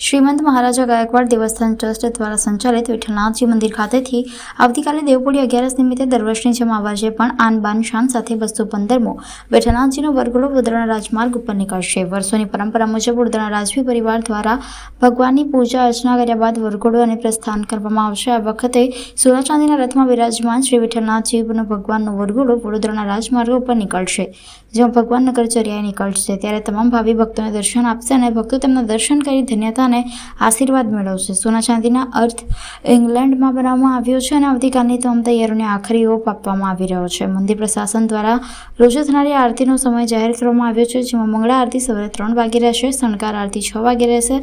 શ્રીમંત મહારાજા ગાયકવાડ દેવસ્થાન ટ્રસ્ટ દ્વારા સંચાલિત વિઠ્ઠલનાથજી મંદિર ખાતેથી આવતીકાલે દેવપોળી 11 નિમિત્તે દર વર્ષની જેમ આ વર્ષે પણ આન બાન શાન સાથે 215મો વિઠ્ઠલનાથજીનો વરઘોડો વડોદરા રાજમાર્ગ ઉપર નીકળશે। વર્ષોની પરંપરા મુજબ વડોદરા રાજવી પરિવાર દ્વારા ભગવાનની પૂજા અર્ચના કર્યા બાદ વરઘોડો અને પ્રસ્થાન કરવામાં આવશે। આ વખતે સોના ચાંદીના રથમાં વિરાજમાન શ્રી વિઠ્ઠલનાથજીનો ભગવાનનો વરઘોડો વડોદરાના રાજમાર્ગ ઉપર નીકળશે, જેમાં ભગવાન નગરચર્યાએ નીકળશે। ત્યારે તમામ ભાવિ ભક્તોને દર્શન આપશે અને ભક્તો તેમના દર્શન કરી ધન્યતા અને આશીર્વાદ મેળવશે। સોના ચાંદીના અર્થ ઇંગ્લેન્ડમાં બનાવવામાં આવ્યો છે અને આવતીકાલની તમામ તૈયારીઓને આખરી ઓપ આપવામાં આવી રહ્યો છે। મંદિર પ્રશાસન દ્વારા રોજ થનારી આરતીનો સમય જાહેર કરવામાં આવ્યો છે, જેમાં મંગળા આરતી સવારે 3 વાગે રહેશે, શણગાર આરતી 6 વાગે રહેશે,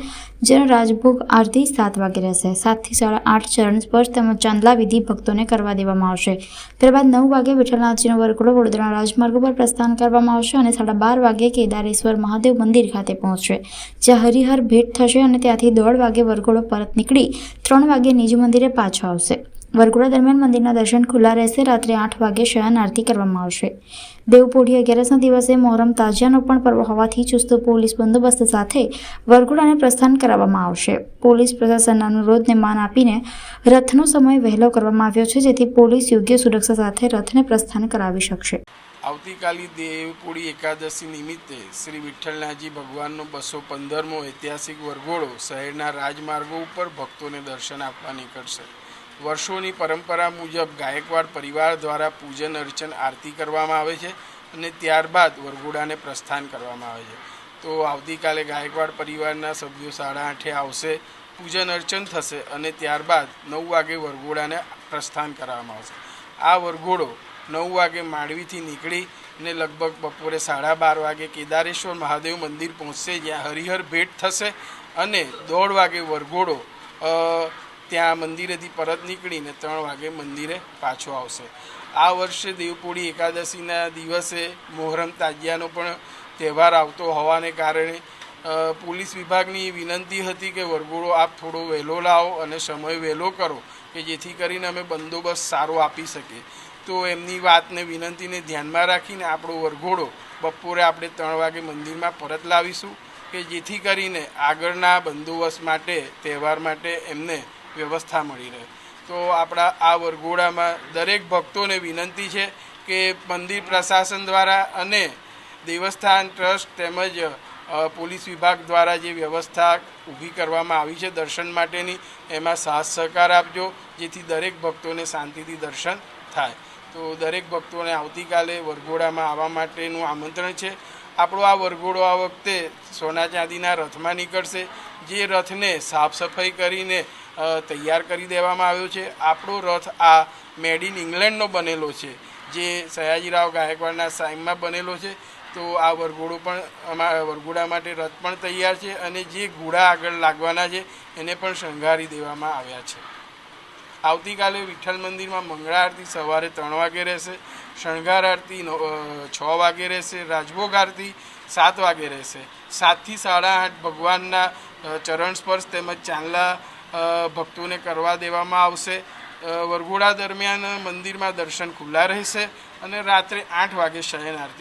જેનો રાજભોગ આરતી 7 વાગે રહેશે। 7 થી 8:30 ચરણ સ્પર્શ તેમજ ચાંદલા વિધિ ભક્તોને કરવા દેવામાં આવશે। ત્યારબાદ 9 વાગે વિઠ્ઠલનાથજીનો વરઘોડો વડોદરા રાજમાર્ગ પર પ્રસ્થાન કરવામાં આવશે અને 12:30 વાગે કેદારેશ્વર મહાદેવ મંદિર ખાતે પહોંચશે, જ્યાં હરિહર ભેટ થશે અને ત્યાંથી 1:30 વાગે વરઘોડો પરત નીકળી 3 વાગે નિજ મંદિરે પાછો આવશે। વરઘોડા દરમિયાન મંદિરના દર્શન ખુલ્લા રહેશે। રાત્રે 8 વાગે શયન આરતી કરવામાં આવશે। દેવપોઢી 11ના દિવસે મોહરમ તાજિયાનો પણ પર્વ હોવાથી ચુસ્ત પોલીસ બંદોબસ્ત સાથે વરઘોડાને પ્રસ્થાન કરાવવામાં આવશે। પોલીસ પ્રશાસનના અનુરોધને માન આપીને રથનો સમય વહેલો કરવામાં આવ્યો છે, જેથી પોલીસ યોગ્ય સુરક્ષા સાથે રથને પ્રસ્થાન કરાવી શકશે। આવતીકાલે દેવપોળી એકાદશી નિમિત્તે શ્રી વિઠ્ઠલનાથજી ભગવાનનો 215મો ઐતિહાસિક વરઘોડો શહેરના રાજમાર્ગો ઉપર ભક્તોને દર્શન આપવા નીકળશે। વર્ષોની પરંપરા મુજબ ગાયકવાડ પરિવાર દ્વારા પૂજન અર્ચન આરતી કરવામાં આવે છે અને ત્યારબાદ વરઘોડાને પ્રસ્થાન કરવામાં આવે છે। તો આવતીકાલે ગાયકવાડ પરિવારના સભ્યો 8:30 આવશે, પૂજન અર્ચન થશે અને ત્યારબાદ 9 વાગે વરઘોડાને પ્રસ્થાન કરવામાં આવશે। આ વરઘોડો 9 વાગે માંડવીથી નીકળી અને લગભગ બપોરે 12:30 વાગે કેદારેશ્વર મહાદેવ મંદિર પહોંચશે, જ્યાં હરિહર ભેટ થશે અને 1:30 વાગે વરઘોડો ત્યાં મંદિરેથી પરત નીકળીને 3 વાગે મંદિરે પાછો આવશે। આ વર્ષે દેવપોળી એકાદશીના દિવસે મોહરમ તાજિયાનો પણ તહેવાર આવતો હોવાને કારણે પોલીસ વિભાગની વિનંતી હતી કે વરઘોડો આપ થોડો વહેલો લાવો અને સમય વહેલો કરો, કે જેથી કરીને અમે બંદોબસ્ત સારો આપી શકીએ। તો એમની વાતને વિનંતીને ધ્યાનમાં રાખીને આપણો વરઘોડો બપોરે આપણે 3 વાગે મંદિરમાં પરત લાવીશું, કે જેથી કરીને આગળના બંદોબસ્ત માટે તહેવાર માટે એમને વ્યવસ્થા મળી રહે। તો આપણા આ વરઘોડામાં દરેક ભક્તોને વિનંતી છે કે મંદિર પ્રશાસન દ્વારા અને દેવસ્થાન ટ્રસ્ટ તેમજ પોલીસ વિભાગ દ્વારા જે વ્યવસ્થા ઊભી કરવામાં આવી છે દર્શન માટેની, એમાં સાથ સહકાર આપજો, જેથી દરેક ભક્તોને શાંતિથી દર્શન થાય। તો દરેક ભક્તોને આવતીકાલે વરઘોડામાં આવવા માટેનું આમંત્રણ છે। આપણો આ વરઘોડો આ વખતે સોના ચાંદીના રથમાં નીકળશે, જે રથને સાફ સફાઈ કરીને તૈયાર કરી દેવામાં આવ્યો છે। આપણો રથ આ મેડ ઇન ઇંગ્લેન્ડનો બનેલો છે, જે સયાજીરાવ ગાયકવાડના ટાઈમમાં બનેલો છે। તો આ વરઘોડો પણ વરઘોડા માટે રથ પણ તૈયાર છે અને જે ઘોડા આગળ લાગવાના છે એને પણ શણગારી દેવામાં આવ્યા છે। આવતીકાલે વિઠ્ઠલ મંદિરમાં મંગળા આરતી સવારે 3 વાગે રહેશે, શણગાર આરતી 6 વાગે રહેશે, રાજભોગ આરતી 7 વાગે રહેશે। 7 થી 8:30 ભગવાનના ચરણ સ્પર્શ તેમજ ચાંદલા ભક્તોને કરવા દેવામાં આવશે। વરઘોડા દરમિયાન મંદિરમાં દર્શન ખુલ્લા રહેશે અને રાત્રે 8 વાગે શયન આરતી